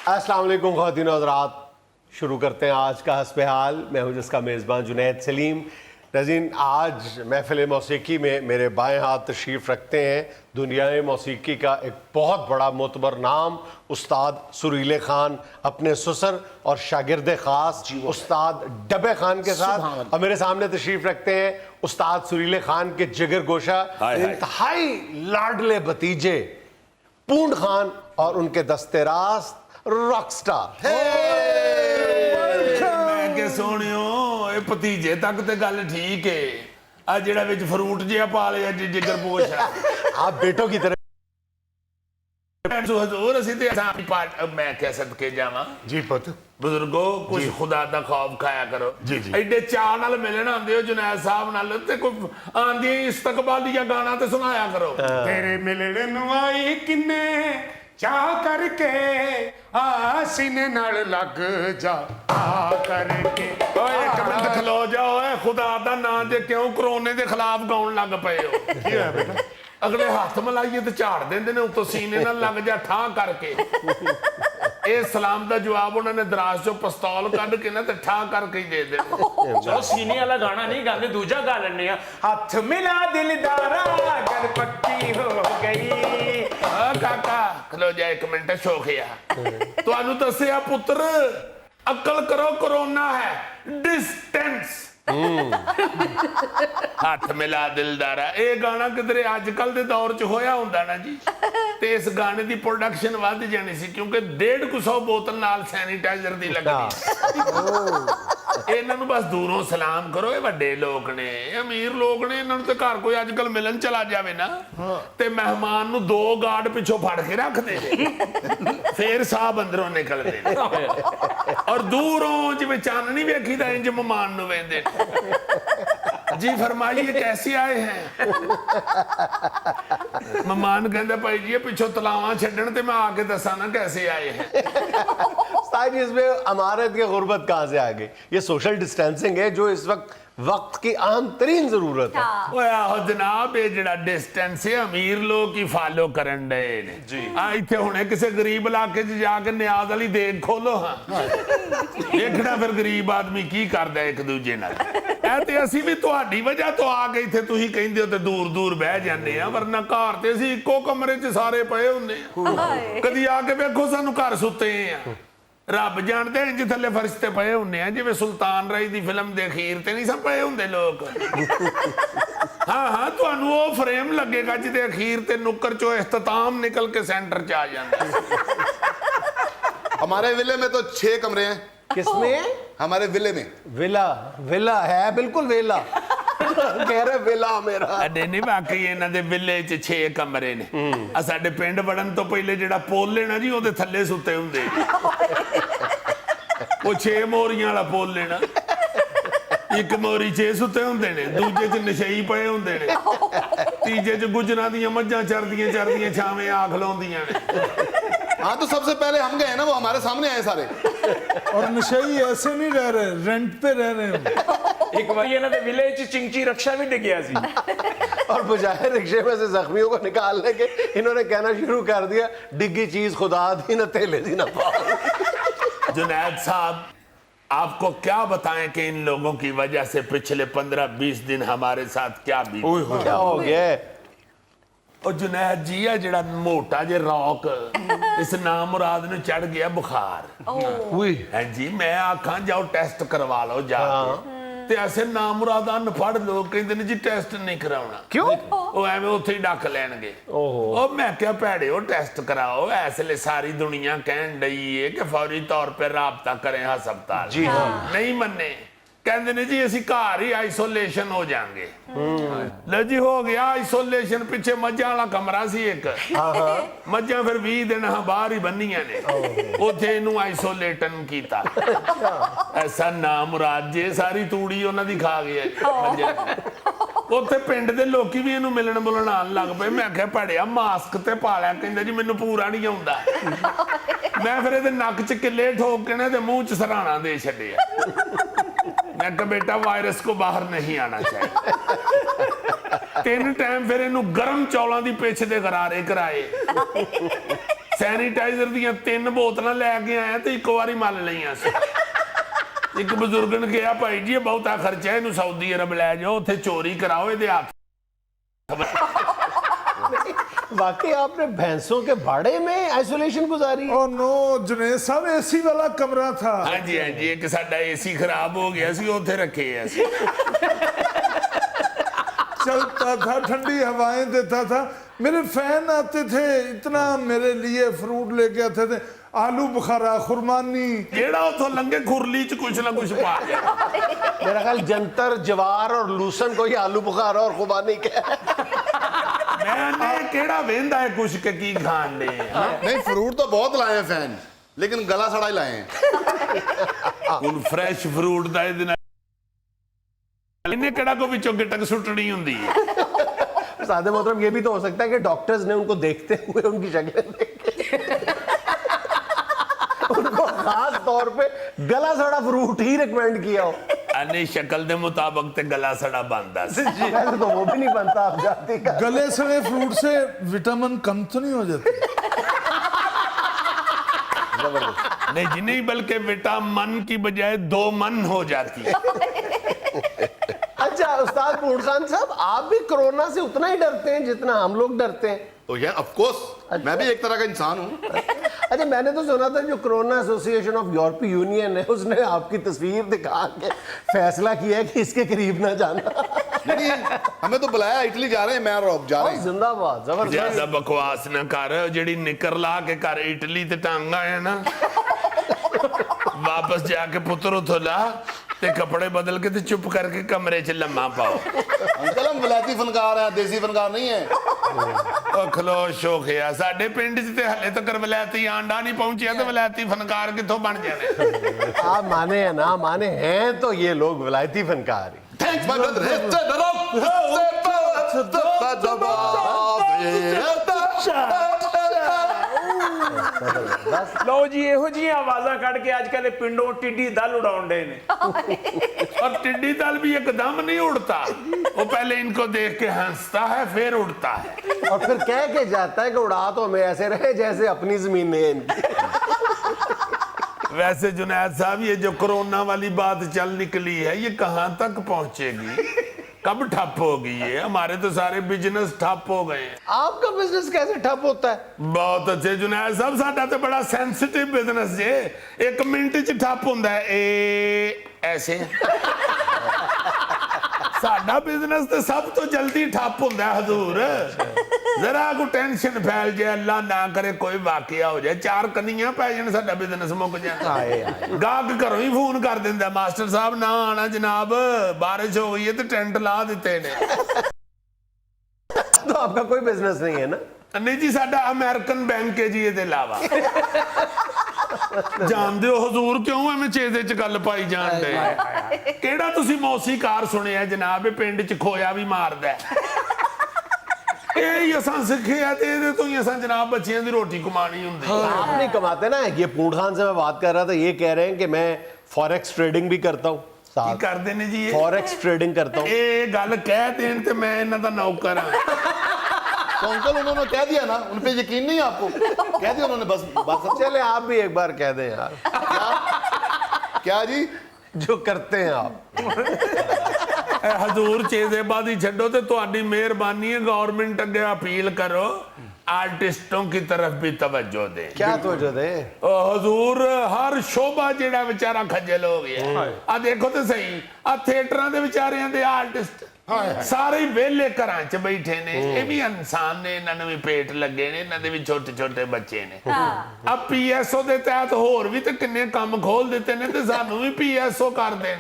अस्सलाम वालेकुम ख़वातीन और हज़रात, शुरू करते हैं आज का हस्ब हाल। मैं हूं जिसका मेज़बान जुनैद सलीम। नाज़रीन, आज महफ़िल मौसीकी में मेरे बाएं हाथ तशरीफ़ रखते हैं दुनिया मौसीकी का एक बहुत बड़ा मोतबर नाम उस्ताद सुरीले खान, अपने ससुर और शागिर्द ख़ास उस्ताद डब्बे खान के साथ। और मेरे सामने तशरीफ़ रखते हैं उस्ताद सुरीले खान के जिगर गोशा इंतहाई लाडले भतीजे पूंड खान और उनके दस्ते रास्त रॉक स्टार। मैं के सोनियो ए भतीजे तक ते गल ठीक है, आ जेड़ा विच फ्रूट जिहा पा लिया जिगर पोश है। आप बेटों की तरह हजूर असी ते मैं क्या सदके जावां जी पुत बुजुर्गो, कुछ खुदा दा खौफ खाया करो। जी जी एडे चाह नाल मिलन आंदे हो जुनैद साहब नाल ते कोई आंदी इस्तकबालिया गाना ते सुनाया करो। तेरे मिलण नूं आई किन्ने चाह करके आसीने नाल लग जा आ करके। ओए एक मिनट खलो जाओ, खुदा दा नाम जे क्यों कोरोने दे खिलाफ गाउन लग पए हो? की होया बेटा? अगले हाथ मिलाइए तो झाड़ देंदे ने उतो सीने नाल लग जा ठा करके। ਇਹ ਸਲਾਮ ਦਾ ਜਵਾਬ ਉਹਨਾਂ ਨੇ ਦਰਾਜ਼ ਚੋਂ ਪਿਸਤੌਲ ਕੱਢ ਕੇ ਨਾ ਤੇ ਠਾ ਕਰਕੇ ਹੀ ਦੇ ਦੇਣਾ। ਚਲੋ ਸੀਨੇ ਵਾਲਾ ਗਾਣਾ ਨਹੀਂ ਗਾਉਂਦੇ, ਦੂਜਾ ਗਾ ਲੈਣੇ ਆ। ਹੱਥ ਮਿਲਾ ਦਿਲਦਾਰਾ ਗੱਲ ਪੱਕੀ ਹੋ ਗਈ। ਆ ਕਾਕਾ ਖਲੋ ਜਾ ਇੱਕ ਮਿੰਟ, ਸ਼ੋਖਿਆ ਤੁਹਾਨੂੰ ਦੱਸਿਆ ਪੁੱਤਰ, ਅਕਲ ਕਰੋ ਕਰੋਨਾ ਹੈ, ਡਿਸਟੈਂਸ। ਹੱਥ ਮਿਲਾ ਦਿਲਦਾਰਾ ਇਹ ਗਾਣਾ ਕਿਧਰੇ ਅੱਜ ਕੱਲ ਦੇ ਦੌਰ ਚ ਹੋਇਆ ਹੁੰਦਾ ਨਾ ਜੀ, ਤੇ ਇਸ ਗਾਣੇ ਦੀ ਪ੍ਰੋਡਕਸ਼ਨ ਵੱਧ ਜਾਣੀ ਸੀ ਕਿਉਂਕਿ 150 ਬੋਤਲ ਨਾਲ ਸੈਨੀਟਾਈਜ਼ਰ ਦੀ ਲੱਗਣੀ। ਇਹਨਾਂ ਨੂੰ ਬਸ ਦੂਰੋਂ ਸਲਾਮ ਕਰੋ, ਇਹ ਵੱਡੇ ਲੋਕ ਨੇ, ਅਮੀਰ ਲੋਕ ਨੇ, ਇਹਨਾਂ ਨੂੰ ਤੇ ਘਰ ਕੋਈ ਅੱਜ ਕੱਲ ਮਿਲਣ ਚਲਾ ਜਾਵੇ ਨਾ ਤੇ ਮਹਿਮਾਨ ਨੂੰ 2 ਗਾਰਡ ਪਿੱਛੋਂ ਫੜ ਕੇ ਰੱਖਦੇ ਨੇ, ਫੇਰ ਸਾਹ ਅੰਦਰੋਂ ਨਿਕਲਦੇ ਨੇ ਔਰ ਦੂਰੋਂ ਜਿਵੇਂ ਚੰਨ ਨਹੀਂ ਵੇਖੀਦਾ ਇੰਜ ਮਹਿਮਾਨ ਨੂੰ ਵੇਂਦੇ। जी फरमाइए कैसे आए हैं? मेहमान कहता भाई जी पिछों तलावा छड्डण ते मैं आके दसा ना कैसे आए हैं। इसमें अमारत की गुर्बत कहाँ से आ गई? ये सोशल डिस्टेंसिंग है जो इस वक्त की अहम तरीन जरूरत है। ओए आहो जनाब, ये जिहड़ा डिस्टेंस है अमीर लोग ही फॉलो करन डे ने जी। आ इत्थे हुणे किसे गरीब इलाके च जाके न्याज वाली देख खोलो, हाँ देखना फिर गरीब आदमी की करदा एक दूजे नाल। ਇਹ ਤੇ ਅਸੀਂ ਵੀ ਤੁਹਾਡੀ ਵਜ੍ਹਾ ਤੋਂ ਆ ਕੇ ਇੱਥੇ ਤੁਸੀਂ ਕਹਿੰਦੇ ਹੋ ਤੇ ਦੂਰ ਦੂਰ ਬਹਿ ਜਾਂਦੇ ਆ, ਵਰਨਾ ਘਰ ਤੇ ਅਸੀਂ ਇੱਕੋ ਕਮਰੇ 'ਚ ਸਾਰੇ ਪਏ ਹੁੰਦੇ ਆ। ਕਦੀ ਆ ਕੇ ਵੇਖੋ ਸਾਨੂੰ ਘਰ ਸੁੱਤੇ ਆ, ਰੱਬ ਜਾਣਦੇ ਇੰਜ ਥੱਲੇ ਫਰਸ਼ ਤੇ ਪਏ ਹੁੰਦੇ ਆ ਜਿਵੇਂ ਸੁਲਤਾਨ ਰਾਈ ਦੀ ਫਿਲਮ ਦੇ ਅਖੀਰ ਤੇ ਨਹੀਂ ਸਭ ਪਏ ਹੁੰਦੇ ਲੋਕ। ਹਾਂ ਹਾਂ, ਤੁਹਾਨੂੰ ਉਹ ਫਰੇਮ ਲੱਗੇਗਾ ਜਿਹਦੇ ਅਖੀਰ ਤੇ ਨੁੱਕਰ ਚੋਂ ਇਖਤਤਾਮ ਨਿਕਲ ਕੇ ਸੈਂਟਰ 'ਚ ਆ ਜਾਂਦਾ। हमारे विले में तो 6 कमरे हैं। किसमें? हमारे विले में। विला विला है, बिल्कुल वेला कह रहे वेला मेरा। अडे नहीं, बाकी ਇਹਨਾਂ ਦੇ ਵਿਲੇ 'ਚ 6 ਕਮਰੇ ਨੇ। ਆ ਸਾਡੇ ਪਿੰਡ ਵੜਨ ਤੋਂ ਪਹਿਲੇ ਜਿਹੜਾ ਪੁੱਲ ਹੈ ਨਾ ਜੀ, ਉਹਦੇ ਥੱਲੇ ਸੁੱਤੇ ਹੁੰਦੇ ਉਹ 6 ਮੋਰੀਆਂ ਵਾਲਾ ਪੁੱਲ ਹੈ ਨਾ, ਇੱਕ ਮੋਰੀ 6 ਸੁੱਤੇ ਹੁੰਦੇ ਨੇ, ਦੂਜੇ 'ਚ ਨਸ਼ਈ ਪਏ ਹੁੰਦੇ ਨੇ, ਤੀਜੇ 'ਚ ਗੁਜਰਾਂ ਦੀਆਂ ਮੱਝਾਂ ਚਰਦੀਆਂ ਛਾਵੇਂ ਆ ਖਲੋਂਦੀਆਂ ਨੇ। हाँ तो सबसे पहले हम गए ना, वो हमारे सामने आए सारे। और नशई ऐसे नहीं रह रहे, रेंट पे रह रहे हैं। ਇੱਕ ਵਾਰੀ ਇਹਨਾਂ ਦੇ ਵਿਲੇ 'ਚ ਚਿੰਚੀ ਰਕਸ਼ਾ ਵੀ ਡਿੱਗਿਆ ਸੀ और बजाय रिक्शे में से जख्मियों को निकालने के इन्होंने कहना शुरू कर दिया, डिग्गी चीज खुदा दी न तेले दी न पाओ। जुनैद साहब, आपको क्या बताएं कि इन लोगों की वजह से पिछले 15-20 दिन हमारे साथ क्या बीती। क्या हो गया? ਉਹ ਜੁਨੈਦ ਜੀ ਆ ਜਿਹੜਾ ਮੋਟਾ ਜੇ ਰੌਕ, ਇਸ ਨਾਮ ਮੁਰਾਦ ਨੂੰ ਚੜ ਗਿਆ ਬੁਖਾਰ। ਹਾਂਜੀ, ਮੈਂ ਆਖਾਂ ਜਾਓ ਟੈਸਟ ਕਰਵਾ ਲਓ ਜਾ ਕੇ, ਤੇ ਐਸੇ ਨਾਮ ਮੁਰਾਦ ਅਨਪੜ੍ਹ ਲੋਕ ਕਹਿੰਦੇ ਨੇ ਜੀ ਟੈਸਟ ਨਹੀਂ ਕਰਾਉਣਾ। क्यों? ਉਹ ਐਵੇਂ ਉੱਥੇ ਹੀ ਡੱਕ ਲੈਣਗੇ। ਉਹ ਮੈਂ ਕਿਹਾ ਭੈੜਿਓ ਟੈਸਟ ਕਰਾਓ, ਇਸ ਲਈ ਸਾਰੀ ਦੁਨੀਆ ਕਹਿਣ ਡਈ ਏ ਕਿ ਫੌਰੀ ਤੌਰ ਤੇ ਰਾਬਤਾ ਕਰੇ ਹਸਪਤਾਲ। जी हाँ। ਨਹੀਂ ਮੰਨੇ, ਕਹਿੰਦੇ ਨੇ ਜੀ ਅਸੀਂ ਘਰ ਹੀ ਆਈਸੋਲੇਸ਼ਨ ਹੋ ਜਾਾਂਗੇ। ਲੈ ਜੀ ਹੋ ਗਿਆ ਆਈਸੋਲੇਸ਼ਨ। ਪਿੱਛੇ ਮੱਝਾਂ ਵਾਲਾ ਕਮਰਾ ਸੀ ਇੱਕ, ਮੱਝਾਂ ਫਿਰ 20 ਦਿਨ ਬਾਹਰ ਹੀ ਬੰਨੀਆਂ ਨੇ, ਉੱਥੇ ਇਹਨੂੰ ਆਈਸੋਲੇਟਨ ਕੀਤਾ। ਐਸਾ ਨਾਮ ਮੁਰਾਦ ਜੇ ਸਾਰੀ ਤੂੜੀ ਉਹਨਾਂ ਦੀ ਖਾ ਗਿਆ ਮੱਝਾਂ। ਉੱਥੇ ਪਿੰਡ ਦੇ ਲੋਕੀ ਵੀ ਇਹਨੂੰ ਮਿਲਣ ਮੁਲਣ ਆਉਣ ਲੱਗ ਪਏ। ਮੈਂ ਕਿਹਾ ਭੜਿਆ ਮਾਸਕ ਤੇ ਪਾ ਲਿਆ। ਕਹਿੰਦਾ ਜੀ ਮੈਨੂੰ ਪੂਰਾ ਨਹੀਂ ਆਉਂਦਾ। ਮੈਂ ਫਿਰ ਇਹਦੇ ਨੱਕ 'ਚ ਕਿੱਲੇ ਠੋਕ ਕੇ ਨਾ ਤੇ ਮੂੰਹ 'ਚ ਸਰਾਣਾ ਦੇ ਛੱਡਿਆ। एक बेटा वायरस को बाहर नहीं आना चाहिए। 3 टाइम फिर इनू गर्म चौलों की पिछ दे गरारे कराए, सैनीटाइजर दियां 3 बोतलां लैके आया तो एक बारी मल लिया। एक बजुर्ग ने कहा भाई जी बहुता खर्चा है, इनू सऊदी अरब लै जाओ, उत्थे चोरी कराओ, ये हाथ। वाकई आपने भैंसों के बाड़े में आइसोलेशन गुजारी? ओ नो जुनेद साहब, एसी वाला कमरा था। हाँ जी हाँ जी, एक साडा एसी खराब हो गया सी, उत्थे रखे हैं। चलता था, ठंडी हवाएं देता था, मेरे फैन आते थे, इतना मेरे लिए फ्रूट लेके आते थे, आलू बुखारा, खुरमानी। जेड़ा उथों लंघे खुरली च कुछ ना कुछ पा गया। मेरा ख्याल जंतर, जवार और लूसन को ही आलू बुखारा और खुबानी क्या मैंने केड़ा वेंदा है कुछ के की खान दे। नहीं, फ्रूट तो बहुत लाए हैं फैन, लेकिन गला सड़ा ही लाए हैं। हुन फ्रेश फ्रूट दा इहदे नाल इन्ने केड़ा को विचों गिटक सुटनी हुंदी है। सादे मोहतरम, ये भी तो हो सकता है कि डॉक्टर्स ने उनको देखते हुए उनकी शक्लें देख के उनको खास तौर पे गला सड़ा फ्रूट ही रिकमेंड किया हो। अने शक्ल दे मुताबिक ते गला सड़ा बनदा सी। ऐसे तो वो भी नहीं बनता, आप जानते का। गले सड़े फ्रूट से विटामिन कम तो नहीं हो जाते? नहीं जी नहीं, बल्कि विटामिन की बजाय 2 मन हो जाती है। अच्छा उस्ताद पूर्ण खान साहब, आप भी कोरोना से उतना ही डरते हैं जितना हम लोग डरते हैं? तो यार ऑफ कोर्स मैं भी एक तरह का इंसान हूँ। अच्छा, मैंने तो सुना था जो कोरोना एसोसिएशन ऑफ यूरोपीय यूनियन है उसने आपकी तस्वीर दिखा के फैसला किया है कि इसके करीब ना जाना। नहीं, हमें तो बुलाया, इटली जा रहे हैं, मैं और आप जा रहे हैं। जिंदाबाद, जबरदस्त। ज्यादा बकवास ना कर, जेड़ी निकर ला के कर इटली ते टंग आया ना, वापस जाके पुत्र उथों ला ते कपड़े बदल के ते चुप करके कमरे च लम्मा पाओ। अंकल हम विलायती फनकार हैं, देसी फनकार नहीं है। ओ खलोश हो गया, साडे पिंड च ते हले तक विलायती आंडा नहीं पहुंचिया, तो विलायती फनकार किथों बन जाने। आप माने या ना माने, हैं तो ये लोग विलायती फनकार ही। Thanks my brother. लो जी, ਇਹੋ ਜਿਹੀਆਂ ਆਵਾਜ਼ਾਂ ਕੱਢ ਕੇ ਅੱਜ ਕੱਲ੍ਹ ਪਿੰਡੋਂ ਟਿੱਡੀ ਦਲ ਉਡਾਉਣ ਡੇ ਨੇ। और टिड्डी दल भी एकदम नहीं उड़ता, वो पहले इनको देख के हंसता है फिर उड़ता है, और फिर कह के जाता है कि उड़ा तो हमें ऐसे रहे जैसे अपनी जमीन नहीं है इनकी। वैसे जुनैद साहब, ये जो कोरोना वाली बात चल निकली है, ये कहाँ तक पहुंचेगी, कब ठप होगी? ये हमारे तो सारे बिजनेस ठप हो गए हैं। आपका बिजनेस कैसे ठप होता है? बहुत अच्छे जुनैद साहब, साडा तो बड़ा सेंसिटिव बिजनेस जे, 1 मिनट च ठप हुंदा है। ए ऐसे साडा बिजनेस तो सब तो जल्दी ठप हुंदा है हजूर। जरा को टेंशन फैल जाए, अल्लाह ना करे कोई वाकया हो जाए, 4 कनियां पै जान, साडा बिजनेस मुक जाता है। गाहक घरों ही फोन कर दिंदा, मास्टर साहब ना आना जनाब, बारिश हो गई है तो टेंट ला दिते ने। तो आपका कोई बिजनेस नहीं है ना? नहीं जी, साडा अमेरिकन बैंक है जी, ये अलावा। जानते हो हजूर क्यों एवें चेते च गल पाई जान दे? केड़ा तुसी मौसीकार सुनिया जनाब, ये पिंड च खोया भी मारदा है? यही असां सिखिया ते इहदे तो ही असां जनाब बच्चियां दी रोटी कमानी हुंदी। आप नहीं कमाते ना। ये पूर्ण खान से मैं बात कर रहा था, ये कह रहे हैं कि मैं फॉरेक्स ट्रेडिंग भी करता हूँ। की करदे ने जी ये? फॉरेक्स ट्रेडिंग करता हूँ। ये गल कह देन ते मैं इन्हां दा नौकर हां। तो अंकल उन्होंने कह दिया ना, उन पे यकीन नहीं है आपको? कह दिया उन्होंने, बस बात खत्म। चले आप भी एक बार कह दें यार। क्या जी? जो करते हैं आप। हजूर चेजेबाजी छड्डो ते तुहाडी मेहरबानी है, गवर्नमेंट अगे अपील करो आर्टिस्टों की तरफ भी तवज्जो दे। क्या तवज्जो दे? हजूर हर शोभा जेड़ा बेचारा खज्जल हो गया। आ देखो तो सही, आ थिएटरां दे बेचारियां दे आर्टिस्ट सारे वेले घरां च बैठे ने, ये भी इंसान ने, इन्हां नूं भी पेट लगे ने, इन्हां दे भी छोटे छोटे बच्चे ने। अब पीएसओ दे तहत होर भी ते किन्ने काम खोल दिते ने, ते सानू भी पीएसओ कर देन।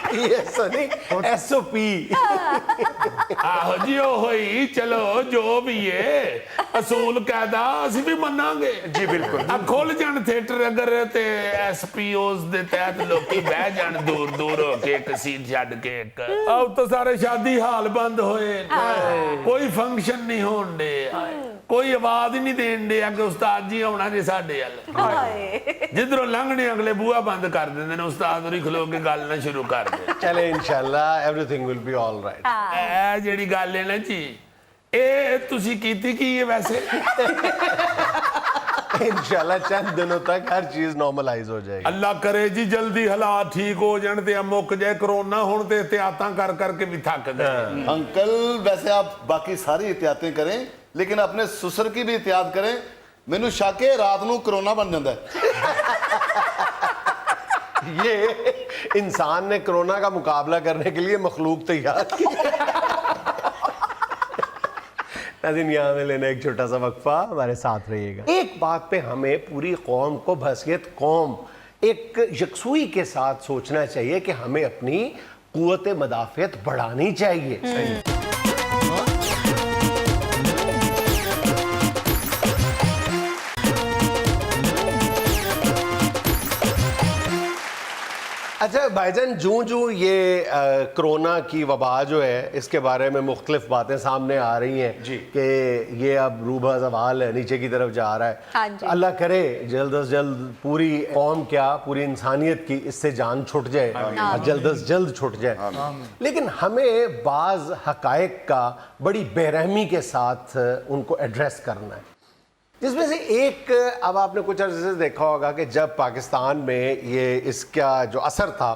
पीएसओ नहीं, एसओपी। आहो जी, ओहो ही, चलो जो भी है असूल कायदा असीं भी मनांगे जी। बिल्कुल। अब खोल जान थिएटर अगर ते एसपीओस दे तहत लोकी बह जान दूर दूर हो के, एक सीट छड्ड के एक। अब तो सारे शादी हाल बंद होए, कोई फंक्शन नहीं होण दे, कोई आवाज ही नहीं देन दिया कि उस्ताद जी आना जी साडे अल ਹਾਏ जिधरों लंघने अगले बूहा बंद कर देंगे ने उस्ताद होरी खलो के गल ना शुरू कर दे चले इंशाल्लाह everything will be all right. ਇਹ ਜਿਹੜੀ ਗੱਲ ਹੈ ਨਾ ਜੀ ਇਹ ਤੁਸੀਂ ਕੀਤੀ ਕੀ ਹੈ वैसे इंशाल्लाह चंद दिनों तक हर चीज नॉर्मलाइज हो जाएगी। अल्लाह करे जी जल्दी हालात ठीक हो जान ते मुक जाए कोरोना हुण ते एहतियातां कर करके भी थक गए। अंकल वैसे आप बाकी सारी एहतियातें करें लेकिन अपने सुसर की भी एहतियात करें। मैनू शक है रात नू कोरोना बन जाता है। ये इंसान ने कोरोना का मुकाबला करने के लिए मखलूक तैयार की। नाज़रीन यहाँ में लेना एक छोटा सा वक्फा, हमारे साथ रहिएगा। एक बात पे हमें पूरी कौम को बहसियत कौम एक यकसुई के साथ सोचना चाहिए कि हमें अपनी कुव्वत मदाफ़ियत बढ़ानी चाहिए। अच्छा भाईजान, जूं जूं ये कोरोना की वबा जो है इसके बारे में मुख्तलिफ बातें सामने आ रही हैं कि ये अब रूबा ज़वाल है, नीचे की तरफ जा रहा है। हाँ जी। अल्लाह करे जल्द अज जल्द पूरी कौम क्या पूरी इंसानियत की इससे जान छुट जाए और जल्द अज जल्द छुट जाए। लेकिन हमें बाज़ हक़ाइक़ का बड़ी बेरहमी के साथ उनको एड्रेस करना है, जिसमें से एक, अब आपने कुछ अर्से से देखा होगा कि जब पाकिस्तान में ये इसका जो असर था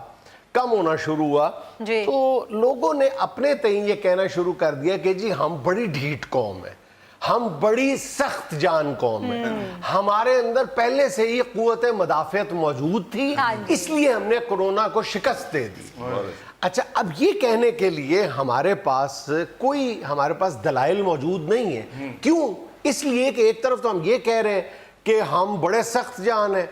कम होना शुरू हुआ जी। तो लोगों ने अपने तय ये कहना शुरू कर दिया कि जी हम बड़ी ढीठ कौम है, हम बड़ी सख्त जान कौम है, हमारे अंदर पहले से ही कुव्वत मदाफ़ियत मौजूद थी, इसलिए हमने कोरोना को शिकस्त दे दी। अच्छा, अब ये कहने के लिए हमारे पास दलाइल मौजूद नहीं है। क्यों? इसलिए कि एक तरफ तो हम ये कह रहे हैं कि हम बड़े सख्त जान हैं,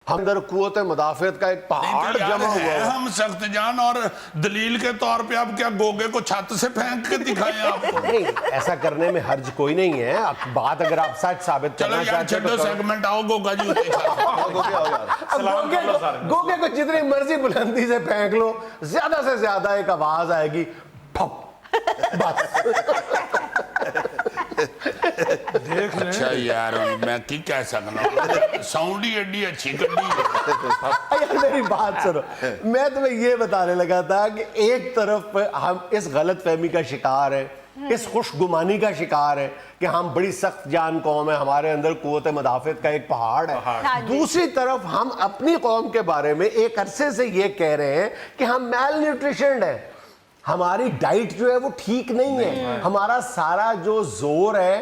हम अंदर कुव्वत मदाफ़ियत का एक पहाड़ जमा हुआ है। हम सख्त जान और दलील के तौर पे आप क्या गोगे को छत से फेंक के दिखाएं आपको? नहीं, ऐसा करने में हर्ज कोई नहीं है। अब बात अगर आप सच साबित चलो करना यार चाहते छड्डो तो सेगमेंट आओ गोगा जी अब गोगे को जितनी मर्जी बुलंदी से फेंक लो, ज्यादा से ज्यादा एक आवाज आएगी, फप, बस। अच्छा यार मैं की कह सकना, साउंड ही एडी अच्छी कड्डी है। यार मेरी बात सुनो, मैं तुम्हें ये बताने लगा था कि एक तरफ हम इस गलत फहमी का शिकार है, इस खुशगुमानी का शिकार है कि हम बड़ी सख्त जान कौम है, हमारे अंदर कुव्वत मदाफ़ियत का एक पहाड़ है। दूसरी तरफ हम अपनी कौम के बारे में एक अरसे से ये कह रहे हैं कि हम मैल न्यूट्रिशन्ड है, हमारी डाइट जो है वो ठीक नहीं है, हमारा सारा जो जोर है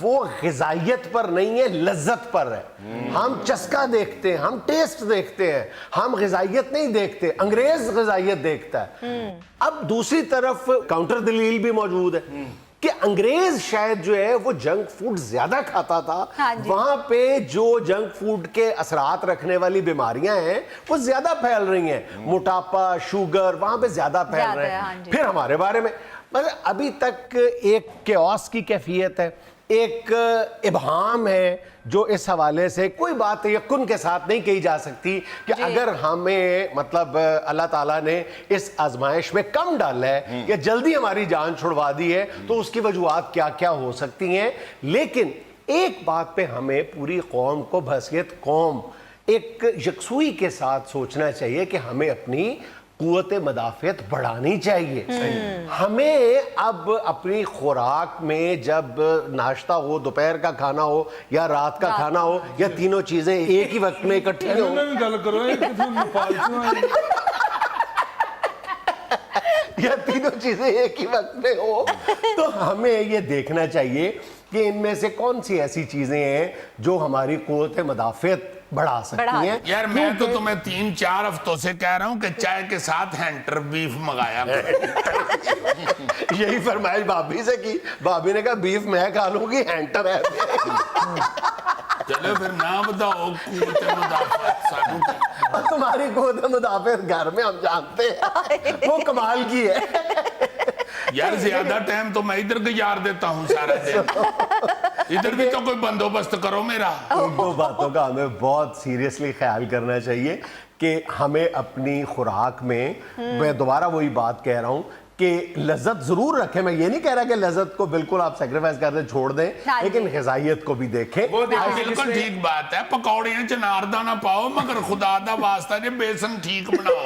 वो ग़िज़ाइयत पर नहीं है, लज्जत पर है। हम चस्का देखते हैं, हम टेस्ट देखते हैं, हम ग़िज़ाइयत नहीं देखते, अंग्रेज ग़िज़ाइयत देखता है। अब दूसरी तरफ काउंटर दलील भी मौजूद है कि अंग्रेज शायद जो है वो जंक फूड ज्यादा खाता था। वहां पे जो जंक फूड के असरात रखने वाली बीमारियां हैं वो ज्यादा फैल रही हैं, मोटापा, शुगर वहां पे ज्यादा फैल रहे हैं। फिर हमारे बारे में मतलब अभी तक एक केओस की कैफियत है, एक इबहाम है जो इस हवाले से कोई बात यकीन के साथ नहीं कही जा सकती कि अगर हमें मतलब अल्लाह ताला ने इस आजमाइश में कम डाला है या जल्दी हमारी जान छुड़वा दी है तो उसकी वजूहात क्या क्या हो सकती हैं। लेकिन एक बात पे हमें पूरी कौम को बहसियत कौम एक यकसुई के साथ सोचना चाहिए कि हमें अपनी कुव्वत मदाफ़ियत बढ़ानी चाहिए। हमें अब अपनी खुराक में जब नाश्ता हो, दोपहर का खाना हो या रात का खाना हो या तीनों चीजें एक ही वक्त में इकट्ठी हो, या तीनों चीजें एक ही वक्त में हो, तो हमें ये देखना चाहिए कि इनमें से कौन सी ऐसी चीजें हैं जो हमारी कुव्वत मदाफ़ियत बढ़ा सकती हैं। यार मैं तो तुम्हें 3-4 हफ्तों से कह रहा हूं कि चाय के साथ हैंटर बीफ मंगाया करो। यही फरमाइश भाभी से की, भाभी ने कहा बीफ मैं खा लूंगी, हैंटर है। चलो फिर ना बताओ कुव्वत मदाफ़ियत सानू क्या? और तुम्हारी कुव्वत मदाफ़ियत घर में हम जानते हैं वो कमाल की है। यार ज्यादा टाइम तो मैं इधर गुजार देता हूँ सारा दिन, इधर भी तो कोई बंदोबस्त करो मेरा। इन दो बातों का हमें बहुत सीरियसली ख्याल करना चाहिए कि हमें अपनी खुराक में, मैं दोबारा वही बात कह रहा हूँ कि लज्जत जरूर रखें। मैं ये नहीं कह रहा कि लज्जत को बिल्कुल आप सेक्रीफाइस कर दें, छोड़ दें, हाँ लेकिन जी। ग़िज़ाइयत को भी देखें। वो देखिए बिल्कुल ठीक बात है, पकौड़ियां च नारदाना पाओ मगर खुदा दा वास्ता जे बेसन ठीक बनाओ।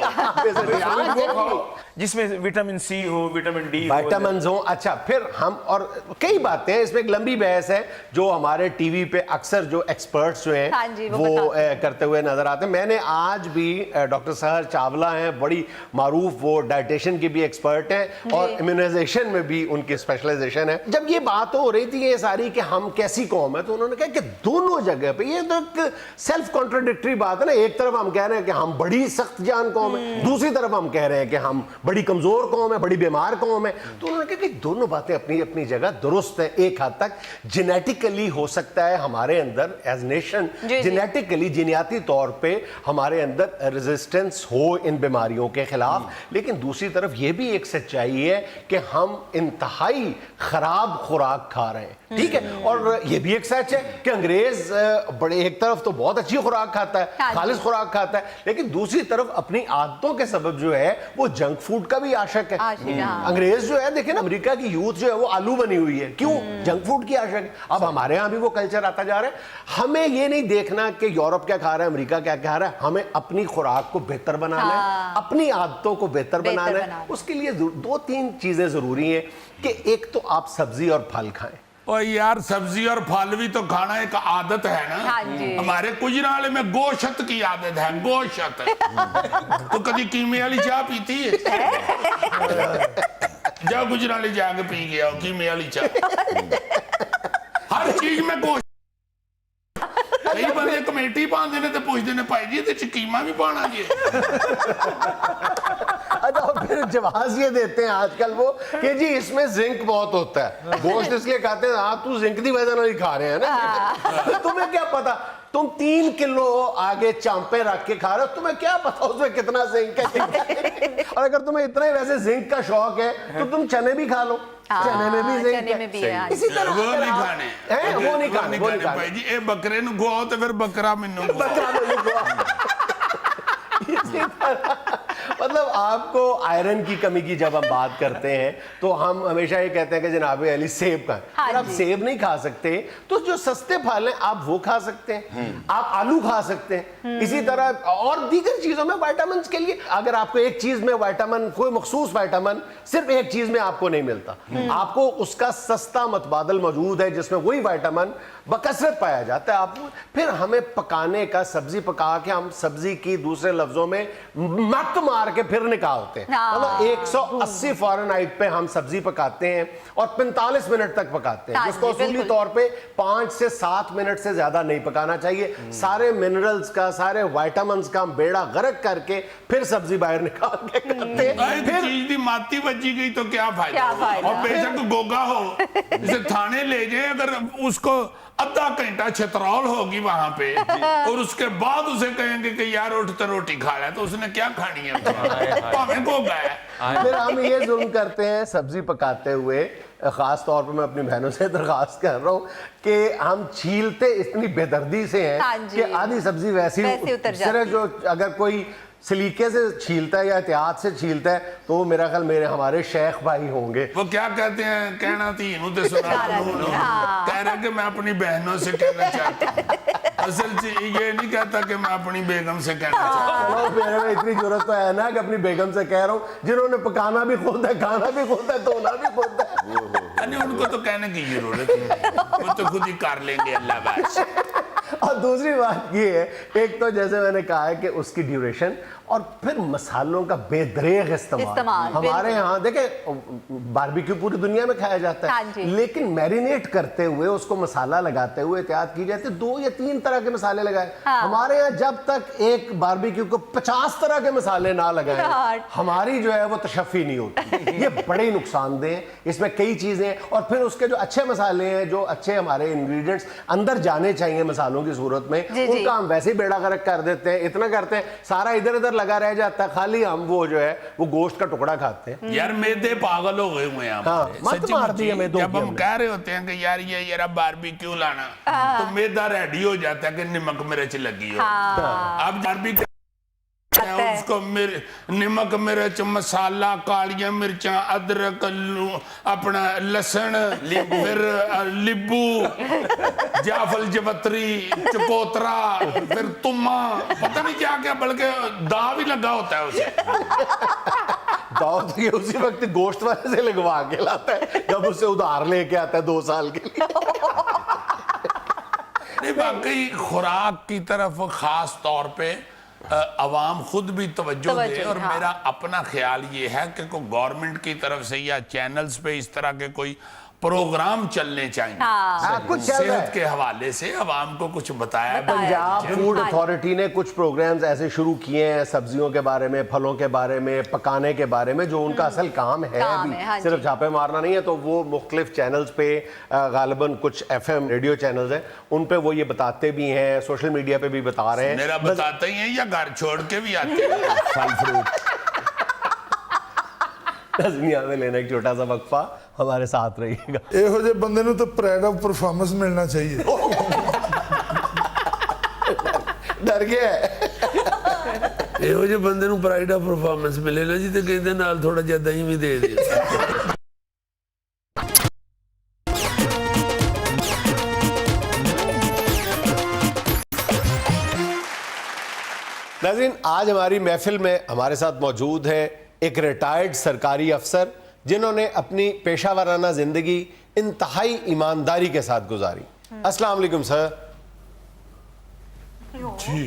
वो खाओ जिसमें विटामिन सी हो, विटामिन डी हो। विटामिन हो। अच्छा, फिर हम और कई बातें हैं, इसमें एक लंबी बहस है जो हमारे टीवी पे अक्सर जो एक्सपर्ट्स जो हैं हाँ जी, वो वो बताते करते हुए नजर आते हैं। मैंने आज भी डॉक्टर सहर चावला हैं, बड़ी मारूफ, वो डाइटिशियन की भी एक्सपर्ट हैं और इम्यूनाइजेशन में भी उनकी स्पेशलाइजेशन है। जब ये बात हो रही थी ये सारी कि हम कैसी कौम है, तो उन्होंने कहा कि दोनों जगह पे ये तो एक सेल्फ कॉन्ट्राडिक्टरी बात है ना। एक तरफ हम कह रहे हैं कि हम बड़ी सख्त जान कौम है, दूसरी तरफ हम कह रहे हैं कि हम बड़ी कमजोर कौम है, बड़ी बीमार कौम है। तो उन्होंने कहा कि दोनों बातें अपनी अपनी जगह दुरुस्त है। एक हद तक जेनेटिकली हो सकता है हमारे अंदर एज नेशन, जेनेटिकली जीनियाती तौर पे हमारे अंदर रेजिस्टेंस हो इन बीमारियों के खिलाफ, लेकिन दूसरी तरफ यह भी एक सच्चाई है कि हम इंतहाई खराब खुराक खा रहे हैं। ठीक है, और यह भी एक सच है कि अंग्रेज बड़े एक तरफ तो बहुत अच्छी खुराक खाता है, खालिश खुराक खाता है, लेकिन दूसरी तरफ अपनी आदतों के सबब जो है वो जंक फूड का भी आशिक है। अंग्रेज जो है, देखें ना, अमेरिका की यूथ जो है वो आलू बनी हुई है, क्यों? जंक फूड की आशिक। अब हमारे यहाँ भी वो कल्चर आता जा रहा है। हमें ये नहीं देखना कि यूरोप क्या खा रहा है, अमेरिका क्या खा रहा है, हमें अपनी खुराक को बेहतर बनाना है, अपनी आदतों को बेहतर बनाना है। उसके लिए दो तीन चीजें जरूरी हैं कि एक तो आप सब्जी और फल खाएं। और यार सब्जी और फल भी तो खाना एक आदत है ना। हाँ जी। हमारे गुजराले में गोशत की आदत है, गोशत। तो कभी कीमे वाली चाय पीती है? जाओ गुजराले जाके पी गया कीमे वाली चाय। हर चीज में गोशत। कई बंदे कमेटी पाते ने तो पूछते ने भाई जी ते च कीमा भी पाना जी। अच्छा, फिर जवाब ये देते हैं आजकल वो कि जी इसमें जिंक बहुत होता है, गोश्त इसलिए खाते हैं। हाँ, तू जिंक की वजह नहीं खा रहे हैं ना। तुम्हें क्या पता, तुम 3 किलो आगे चांपे रख के खा रहे हो, तुम्हें क्या पता उसमें कितना जिंक है। और अगर तुम्हें इतना ही वैसे जिंक का शौक है तो तुम चने भी खा लो, चने में भी जिंक है। इसी तरह वो नहीं खाने हैं, वो नहीं खाने भाई जी। ये बकरे नु गुआओ तो फिर बकरा मिन्नू मतलब आपको आयरन की कमी की जब हम बात करते हैं तो हम हमेशा ये कहते हैं कि जनाब अली सेब का, अगर आप सेब नहीं खा सकते तो जो सस्ते फल हैं आप वो खा सकते हैं, आप आलू खा सकते हैं। इसी तरह और दीगर चीजों में विटामिन के लिए, अगर आपको एक चीज में विटामिन, कोई मखसूस विटामिन सिर्फ एक चीज में आपको नहीं मिलता, आपको उसका सस्ता मतबादल मौजूद है जिसमें वही विटामिन बकसरत पाया जाता है। आप फिर हमें पकाने का, सब्जी पका के हम सब्जी की दूसरे लफ्जों में मत मार के फिर निकालते हैं। मतलब 180 फ़ारेनहाइट पे हम सब्जी पकाते हैं और 45 मिनट तक पकाते हैं, जिसको असूली तौर पे 5 से 7 मिनट से ज्यादा नहीं पकाना चाहिए। सारे मिनरल्स का, सारे विटामिन्स का हम बेड़ा गर्क करके फिर सब्जी बाहर निकाल के खाते हैं। फिर चीज की माती बची गई तो क्या फायदा? और बेशक गोगा हो, इसे थाने ले जाए, अगर उसको आधा घंटा छतरौल होगी वहां पे और उसके बाद उसे कहेंगे कि यार उठ तो रोटी खा ले, तो उसने क्या खानी है? भावें गोगा है। फिर हम ये जुल्म करते हैं सब्जी पकाते हुए, खास तौर पे मैं अपनी बहनों से दरखास्त कर रहा हूँ कि हम छीलते इतनी बेदर्दी से हैं कि आधी सब्जी वैसी उतर जाती सिर्फ जो अगर कोई सलीके से छीलता है या एहतियात से छीलता है तो वो मेरा ख्याल मेरे हमारे शेख भाई होंगे। वो क्या कहते हैं, कहना थी ते सुना कह रहा कि मैं अपनी बहनों से कहना चाहता हूँ। असल से ये नहीं कहता कि मैं अपनी बेगम से कहना चाहता हूँ। चलो, मेरे में इतनी जरूरत तो है ना कि अपनी बेगम से कह रहा हूँ, जिन्होंने पकाना भी खुद है, खाना भी खुद है, धोना भी खुद है। नहीं, उनको तो कहने की जरूरत नहीं, वो तो खुद ही कर लेंगे, अल्लाह बात। और दूसरी बात ये है, एक तो जैसे मैंने कहा है कि उसकी ड्यूरेशन, और फिर मसालों का बेदरेग इस्तेमाल। हमारे यहाँ देखें बारबेक्यू पूरी दुनिया में खाया जाता है, लेकिन मैरिनेट करते हुए उसको मसाला लगाते हुए एहतियात की जाती है, 2 या 3 तरह के मसाले लगाए। हमारे यहाँ जब तक एक बारबेक्यू को 50 तरह के मसाले ना लगाए हमारी जो है वो तशफ़ी नहीं होती। ये बड़े नुकसानदेह, इसमें कई चीजें, और फिर उसके जो अच्छे मसाले हैं, जो अच्छे हमारे इंग्रेडिएंट्स अंदर जाने चाहिए मसालों की सूरत में, उनका हम वैसे ही बेड़ा गर्क कर देते हैं। इतना करते हैं सारा इधर उधर लगा रह जाता है, खाली हम वो जो है वो गोश्त का टुकड़ा खाते हैं। यार मैदे पागल हो गए हुए हैं। हाँ, मत मार दिए मैदों जब हम कह रहे होते हैं कि यार ये यार बारबेक्यू लाना, तो मैदा रेडी हो जाता है कि नमक मिर्च लगी हो। अब बारबेक्यू हैं उसको नमक मिर्च मसाला कालियां मिर्चा अदरक अपना लसन फिर लींबू जाफल जवतरी चकोतरा फिर तुम्मा पता नहीं क्या क्या बल्कि दाव भी लगा होता है उसे दाऊद के उसी वक्त गोश्त वाले से लगवा के लाता है जब उसे उधार लेके आता है 2 साल के लिए। नहीं वाकई खुराक की तरफ खास तौर पे अवाम खुद भी तवज्जो दे और मेरा अपना ख्याल ये है कि कोई गवर्नमेंट की तरफ से या चैनल्स पे इस तरह के कोई प्रोग्राम चलने चाहिए कुछ चल रहा है। सेहत के हवाले से अवाम को कुछ बताया पंजाब फूड अथॉरिटी ने कुछ प्रोग्राम्स ऐसे शुरू किए हैं सब्जियों के बारे में फलों के बारे में पकाने के बारे में जो उनका असल काम है भी सिर्फ छापे मारना नहीं है। तो वो मुख्तलिफ चैनल्स पे गालिबन कुछ FM रेडियो चैनल्स हैं उन पे वो ये बताते भी हैं सोशल मीडिया पे भी बता रहे हैं। मेरा बताते ही हैं या घर छोड़ के भी आते हैं फल फ्रूट। तज़मिया में लेना एक छोटा सा वक्फा हमारे साथ रहिएगा। ਇਹੋ ਜਿਹੇ ਬੰਦੇ ਨੂੰ ਤਾਂ प्राइड ऑफ परफॉर्मेंस मिलना चाहिए। डर गया है। ਇਹੋ ਜਿਹੇ ਬੰਦੇ ਨੂੰ ਪ੍ਰਾਈਡ ਆਫ ਪਰਫਾਰਮੈਂਸ ਮਿਲੇ ਨਾ ਜੀ ਤੇ ਕਹਿੰਦੇ ਨਾਲ ਥੋੜਾ ਜਿਹਾ ਦਹੀਂ ਵੀ ਦੇ ਦਿਓ। नाज़रीन आज हमारी महफिल में हमारे साथ मौजूद है एक रिटायर्ड सरकारी अफसर जिन्होंने अपनी पेशा वाराना जिंदगी इंतहाई ईमानदारी के साथ गुजारी। अस्सलाम वालेकुम सर। जी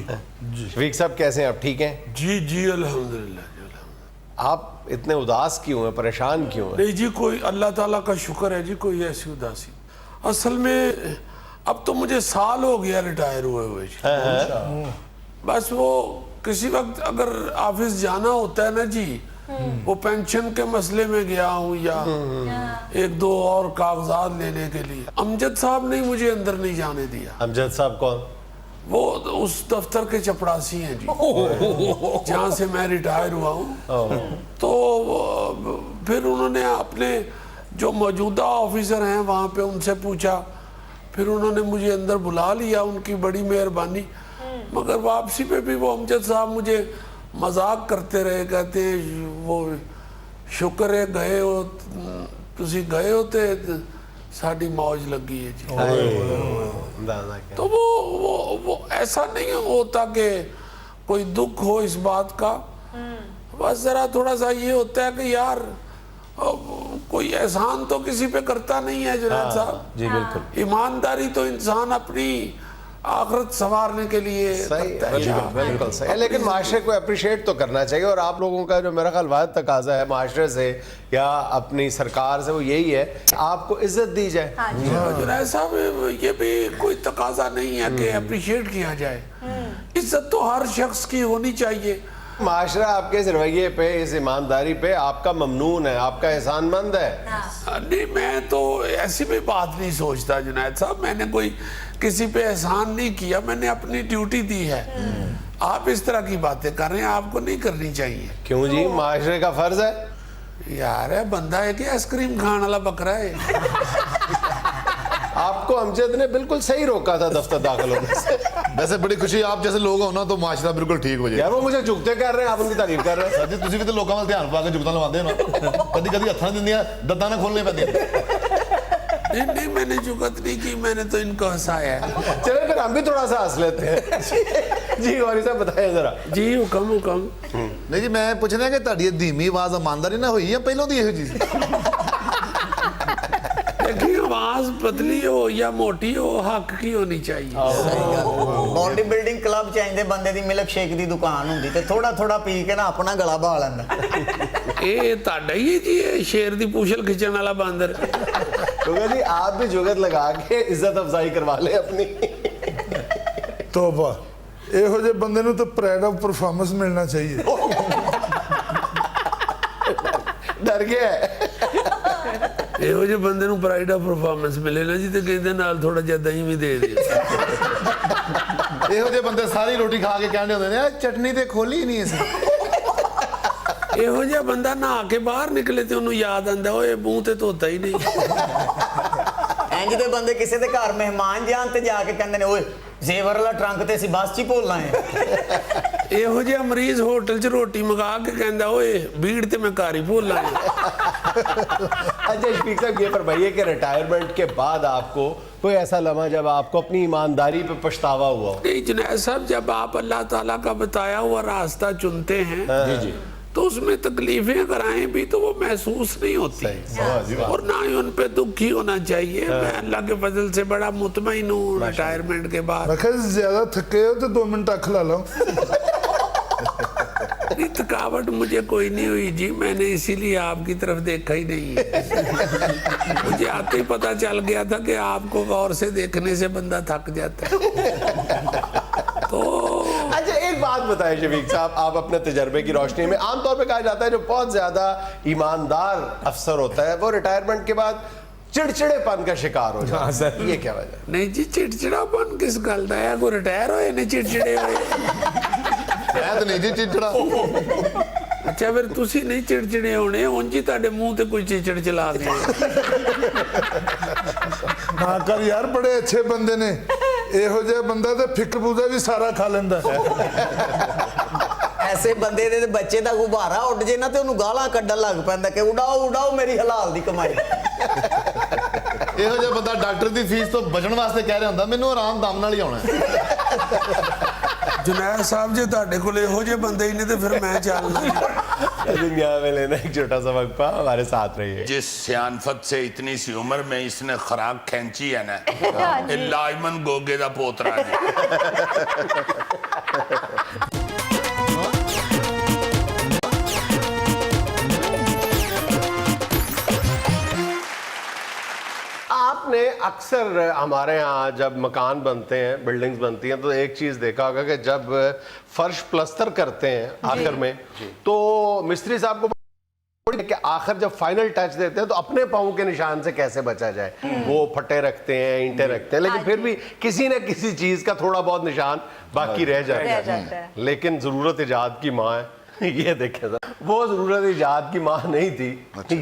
शफीक साहब कैसे हैं आप ठीक हैं? जी जी अल्हम्दुलिल्लाह। आप इतने उदास क्यों हैं परेशान क्यों हैं? नहीं जी कोई अल्लाह ताला का शुक्र है जी कोई ऐसी उदासी असल में अब तो मुझे साल हो गया रिटायर हुए जी। बस वो किसी वक्त अगर ऑफिस जाना होता है ना जी वो पेंशन के मसले में गया हूँ या 1-2 और कागजात लेने के लिए अमजद साहब ने मुझे अंदर नहीं जाने दिया। अमजद साहब कौन? वो उस दफ्तर के चपरासी हैं जी जहाँ से मैं रिटायर हुआ हूँ। तो फिर उन्होंने अपने जो मौजूदा ऑफिसर हैं वहाँ पे उनसे पूछा फिर उन्होंने मुझे अंदर बुला लिया उनकी बड़ी मेहरबानी। मगर वापसी पे भी वो अमजद साहब मुझे मजाक करते रहे कहते वो शुक्र है गए हो तुसी गए हो ते साड़ी मौज लगी है जी। तो वो ऐसा नहीं होता कि कोई दुख हो इस बात का बस जरा थोड़ा सा ये होता है कि यार कोई एहसान तो किसी पे करता नहीं है जुनैद साहब जी बिल्कुल। ईमानदारी तो इंसान अपनी आखिरत संवारने के लिए करता है। बिल्कुल सही है लेकिन माशरे को अप्रिशिएट तो करना चाहिए और आप लोगों का जो मेरा ख्याल वाहिद तकाजा है माशरे से या अपनी सरकार से वो यही है आपको इज्जत दी जाए। जुनैद साहब ये भी कोई तकाजा नहीं है कि अप्रिशिएट किया जाए। इज्जत तो हर शख्स की होनी चाहिए। माशरा आपके इस रवैये पे इस ईमानदारी पे आपका ममनून है आपका एहसानमंद है। नहीं मैं तो ऐसी भी बात नहीं सोचता जुनैद साहब मैंने कोई किसी पे एहसान नहीं किया मैंने अपनी ड्यूटी दी है। आप इस तरह की बातें कर रहे हैं आपको नहीं करनी चाहिए। क्यों जी माशरे का फर्ज है यार है बंदा है कि आइसक्रीम खाने वाला बकरा है। आपको अमजद ने बिल्कुल सही रोका था दफ्तर दाखिल होने से। वैसे बड़ी खुशी आप जैसे लोग हो ना तो माशरा बिल्कुल ठीक हो जाए। यार वो मुझे झुकते कर रहे हैं आप उनकी तारीफ कर रहे हैं। जी ਤੁਸੀਂ ਵੀ ਤੇ ਲੋਕਾਂ ਵੱਲ ਧਿਆਨ ਪਾ ਕੇ ਜੁਗਤਾਂ ਲਵਾਉਂਦੇ ਹੋ ਨਾ ਕਦੀ ਕਦੀ ਹੱਥਾਂ ਦਿੰਦੀਆਂ ਦੰਦਾਂ ਨਾਲ ਖੋਲਣੇ ਪੈਂਦੇ। नहीं मैंने जुगत नहीं की मैंने तो इनको हंसाया है। चलो फिर हम भी थोड़ा सा हंस लेते हैं। जी गौरी साहब बताइए जरा। जी हुक्म नहीं जी मैं पूछना कि ਤੁਹਾਡੀ ਧੀਮੀ ਆਵਾਜ਼ ਇਮਾਨਦਾਰੀ ਨਾਲ ਹੋਈ ਜਾਂ ਪਹਿਲਾਂ ਦੀ ਇਹੋ ਜੀ ਸੀ? देखिए आवाज पतली हो या मोटी हो हक की होनी चाहिए। बॉडी बिल्डिंग क्लब चाहते बंदे दी मिल्क शेक दी दुकान होंदी ते थोड़ा थोड़ा पी के ना अपना गला बहा लैंदा। ये ਤੁਹਾਡਾ ही है जी ये शेर दी पूछल खिंचण वाला बांदर। तो जी आप भी जुगत लगा के इज्जत अफजाई करवा ले अपनी। तौबा ਇਹੋ ਜਿਹੇ ਬੰਦੇ ਨੂੰ ਤਾਂ प्राइड ऑफ परफॉर्मेंस मिलना चाहिए। डर गया है। ਇਹੋ ਜਿਹੇ ਬੰਦੇ ਨੂੰ ਪ੍ਰਾਈਡ ਆਫ ਪਰਫਾਰਮੈਂਸ ਮਿਲੇ ਨਾ ਜੀ ਤੇ ਕਹਿੰਦੇ ਨਾਲ ਥੋੜਾ ਜਿਹਾ ਦਹੀਂ ਵੀ ਦੇ ਦਿਓ। ਇਹੋ ਜਿਹੇ ਬੰਦੇ ਸਾਰੀ ਰੋਟੀ ਖਾ ਕੇ ਕਹਿੰਦੇ ਹੁੰਦੇ ਨੇ ਚਟਨੀ ਤੇ ਖੋਲੀ ਨਹੀਂ ਸੀ। ਇਹੋ ਜਿਹਾ ਬੰਦਾ ਨਹਾ ਕੇ ਬਾਹਰ ਨਿਕਲੇ ਤੇ ਉਹਨੂੰ ਯਾਦ ਆਂਦਾ ਓਏ ਮੂੰਹ ਤੇ ਧੋਤਾ ਹੀ ਨਹੀਂ। ਇੰਜ ਦੇ ਬੰਦੇ ਕਿਸੇ ਦੇ ਘਰ ਮਹਿਮਾਨ ਜਾਣ ਤੇ ਜਾ ਕੇ ਕਹਿੰਦੇ ਨੇ ਓਏ ਜ਼ੇਵਰ ਵਾਲਾ ਟਰੰਕ ਤੇ ਅਸੀਂ ਬੱਸ 'ਚ ਹੀ ਭੁੱਲ ਆਏ। ਇਹੋ ਜਿਹਾ ਮਰੀਜ਼ ਹੋਟਲ 'ਚ ਰੋਟੀ ਮੰਗਾ ਕੇ ਕਹਿੰਦਾ ਓਏ ਭੀੜ ਤੇ ਮੈਂ ਘਰ ਹੀ ਭੁੱਲ ਆਇਆ। अच्छा शफीक साहब ये फरमाइए कि रिटायरमेंट के बाद आपको कोई ऐसा लम्हा जब आपको अपनी ईमानदारी पे पछतावा हुआ हो? नहीं जुनैद साहब, जब आप अल्लाह ताला का बताया हुआ रास्ता चुनते हैं जी जी तो उसमें तकलीफें अगर आए भी तो वो महसूस नहीं होती और ना ही उन पे दुख ही होना चाहिए। मैं अल्लाह के फजल से बड़ा मुतमईन हूँ रिटायरमेंट के बाद। मैं कहा ज्यादा थके हो तो 2 मिनट अख ला लो। इतनी थकावट मुझे कोई नहीं हुई जी, मैंने इसीलिए आपकी तरफ देखा ही नहीं है। मुझे आते ही पता चल गया था कि आपको गौर से देखने से बंदा थक जाता है। तो अच्छा एक बात बताएं शफीक साहब, आप अपने तजर्बे की रोशनी में, आमतौर पे कहा जाता है जो बहुत ज्यादा ईमानदार अफसर होता है वो रिटायरमेंट के बाद चिड़चिड़ेपन का शिकार हो जाता है, ये क्या वजह? नहीं जी, चिड़चिड़ापन किस गल दा है? कोई रिटायर होए ने चिड़चिड़े होए? मैं तो नहीं जी चिड़चिड़ा। अच्छा फिर तुसी नहीं चिड़चिड़े होने, उंज ही ਤੁਹਾਡੇ ਮੂੰਹ ਤੇ ਕੋਈ ਚਿੜਚਿੜ ਚਲਾ ਦੇ। ना कर यार, बड़े अच्छे बंदे ने। ਇਹੋ ਜਿਹਾ ਬੰਦਾ ਤੇ ਫਿੱਕ ਪੂਜਾ ਵੀ ਸਾਰਾ ਖਾ ਲੈਂਦਾ। ਐਸੇ ਬੰਦੇ ਦੇ ਬੱਚੇ ਦਾ ਗੁਬਾਰਾ ਉੱਡ ਜੇ ਨਾ ਤੇ ਉਹਨੂੰ ਗਾਲਾਂ ਕੱਢਣ ਲੱਗ ਪੈਂਦਾ ਕਿ ਉਡਾਓ ਉਡਾਓ ਮੇਰੀ ਹਲਾਲ ਦੀ ਕਮਾਈ। ਇਹੋ ਜਿਹਾ ਬੰਦਾ ਡਾਕਟਰ ਦੀ ਫੀਸ ਤੋਂ ਬਚਣ ਵਾਸਤੇ ਕਹਿ ਰਿਹਾ ਹੁੰਦਾ ਮੈਨੂੰ ਆਰਾਮ ਦਮ ਨਾਲ ਹੀ ਆਉਣਾ ਹੈ। जुनैद साहब जे ਤੁਹਾਡੇ ਕੋਲ ਇਹੋ ਜਿਹੇ ਬੰਦੇ ਹੀ ਨੇ ਤੇ ਫਿਰ ਮੈਂ ਚੱਲਣਾ। दुनिया में लेना एक छोटा सा वक्फा, हमारे साथ रहिए। जिस सियानफत से इतनी सी उम्र में इसने खराक खींची है ना, ये लाइमन गोगे दा पोतरा है। आपने अक्सर हमारे यहाँ जब मकान बनते हैं, बिल्डिंग्स बनती हैं, तो एक चीज़ देखा होगा कि जब फर्श प्लस्तर करते हैं आखिर में, तो मिस्त्री साहब को कि आखिर जब फाइनल टच देते हैं तो अपने पाँव के निशान से कैसे बचा जाए। वो फट्टे रखते हैं, ईंटें रखते हैं, लेकिन फिर भी किसी न किसी चीज़ का थोड़ा बहुत निशान बाकी रह जाता है। लेकिन ज़रूरत इजाद की माँ है। ये देखे सर, वो ज़रूरत इजाद की माँ नहीं थी,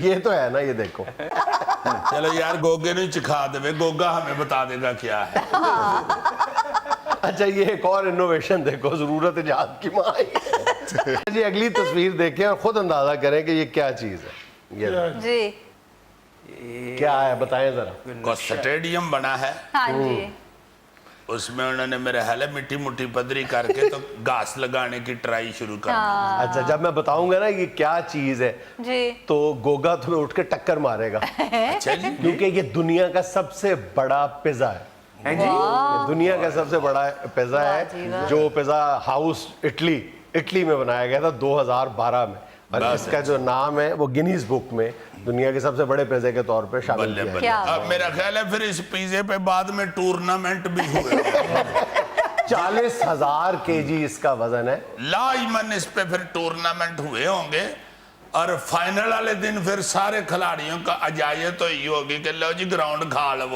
ये तो है ना, ये देखो। चलो यार गोगे ने चिखा दे, गोगा हमें बता देगा क्या है। अच्छा ये एक और इनोवेशन देखो, जरूरत इजाद की माँ है। जी अगली तस्वीर देखें और खुद अंदाजा करें कि ये क्या चीज है। ये जी क्या है बताएं जरा। को स्टेडियम बना है, हाँ जी, उसमें उन्होंने मेरे ख्याल मिट्टी मुट्टी पदरी करके तो घास लगाने की ट्राई शुरू कर दी। अच्छा जब मैं बताऊंगा ना ये क्या चीज है जी तो गोगा तुम्हें उठ के टक्कर मारेगा। अच्छा जी, क्योंकि ये दुनिया का सबसे बड़ा पिज्जा है। ये दुनिया का सबसे बड़ा पिज्जा है, जो पिज्जा हाउस इटली में बनाया गया था 2012 में, और इसका जो नाम है वो गिनीज बुक में दुनिया के सबसे बड़े पिज्जे के तौर पे शामिल बल्ले किया बल्ले। गया। अब मेरा ख्याल है फिर इस पिज्जे पे बाद में टूर्नामेंट भी हुए। 40,000 kg इसका वजन है। लाइमन इस पे फिर टूर्नामेंट हुए होंगे और फाइनल वाले दिन फिर सारे खिलाड़ियों का अजायत तो ये होगी कि लो जी ग्राउंड खा लो।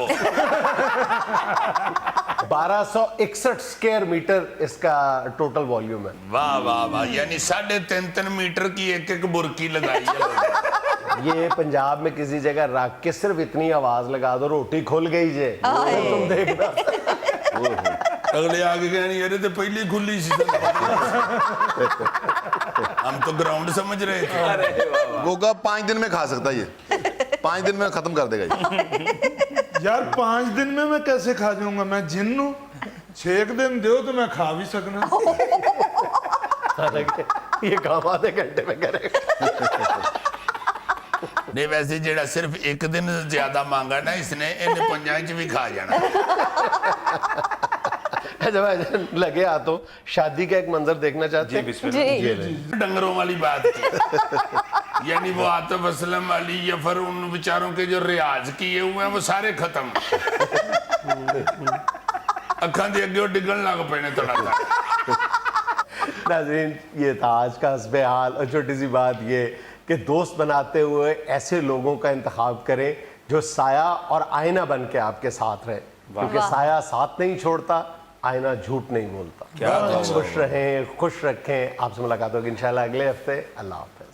1261 स्क्वायर मीटर इसका टोटल वॉल्यूम है। वाह वाह वाह, यानी 3.5 मीटर की एक एक बुरकी लगाई है। ये पंजाब में किसी जगह रख के सिर्फ इतनी आवाज लगा दो रोटी खुल गई जे, तुम देखना। अगले आगे कहनी अरे तो पहले खुली सी। हम तो ग्राउंड समझ रहे थे। गोगा 5 दिन में खा सकता है ये, 5 दिन में खत्म कर देगा ये। यार 5 दिन में मैं कैसे खा जाऊंगा? मैं जिन हूं, 6 दिन दो तो मैं खा भी सकना। ये काम आधे घंटे में करेगा। नहीं वैसे जेड़ा सिर्फ एक दिन ज्यादा मांगा ना इसने, इन्हें 5 भी खा जाना। जब लगे हाथों शादी का एक मंजर देखना चाहते हैं? जी डंगरों वाली बात की, यानी वो आतिफ असलम वाली या फिर उन बेचारों के जो रियाज किए हुए हैं वो सारे खत्म। अखा दे अगे डिगन लग पे ने थोड़ा। नाज़रीन ये था आज का हस्बे हाल, और छोटी सी बात ये कि दोस्त बनाते हुए ऐसे लोगों का इंतखाब करें जो साया और आईना बन के आपके साथ रहे, क्योंकि साया साथ नहीं छोड़ता, आईना झूठ नहीं बोलता। खुश रहें, खुश रखें। आपसे मुलाकात होगी इंशाल्लाह अगले हफ्ते। अल्लाह हाफ़िज़।